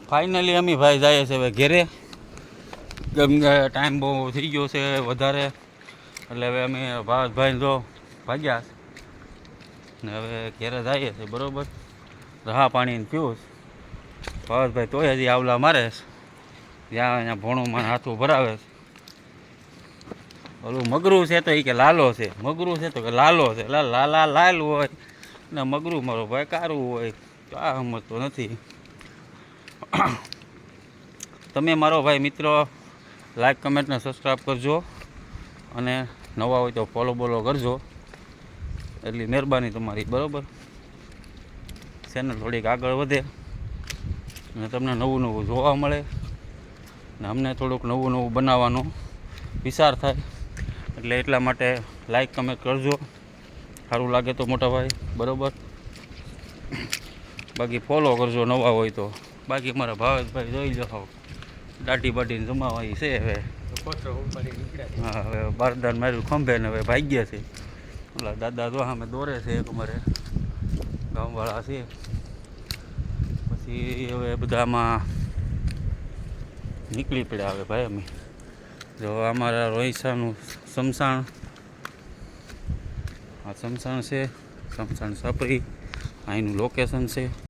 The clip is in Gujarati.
ફાઇનલી અમે ભાઈ જઈએ છે હવે ઘેરે, કેમ કે ટાઈમ બહુ થઈ ગયો છે વધારે, એટલે હવે અમે ભાવેશભાઈ જો ભાગ્યા ને હવે ઘેરે જઈએ છે બરાબર. હા પાણી પીવું ભાવેશભાઈ તોય હજી આવલા મારે જ્યાં અહીંયા ભોણુંમાં હાથું ભરાવે છે. ઓલું મગરું છે તો એ કે લાલો છે, મગરું છે તો કે લાલો છે, લાલા લાલ હોય ને મગરું મારો ભાઈ કારું હોય, તો આ સમજતો નથી. તમે મારો ભાઈ મિત્રો લાઈક કમેન્ટ ને સબસ્ક્રાઈબ કરજો, અને નવા હોય તો ફોલો બોલો કરજો, એટલી મહેરબાની તમારી બરાબર. ચેનલ થોડીક આગળ વધે અને તમને નવું નવું જોવા મળે ને અમને થોડુંક નવું નવું બનાવવાનો વિચાર થાય, એટલે એટલા માટે લાઈક કમેન્ટ કરજો, સારું લાગે તો મોટા ભાઈ બરાબર. બાકી ફોલો કરજો નવા હોય તો. બાકી અમારા ભાવેશભાઈ જોઈ લો દાઢી બાઢીને જમાવાય છે હવે. હા હવે બારદાન માર્યું ખંભે ને હવે ભાગ્યા છે. ઓલા દાદા તો અમે દોરે છે એક અમારે ગામવાળા છે. પછી હવે બધામાં નીકળી પડ્યા હવે ભાઈ અમે. જો અમારા રોહિસાનું શમશાન, આ શમશાન છે, શમશાન સાપરી અહીંનું લોકેશન છે.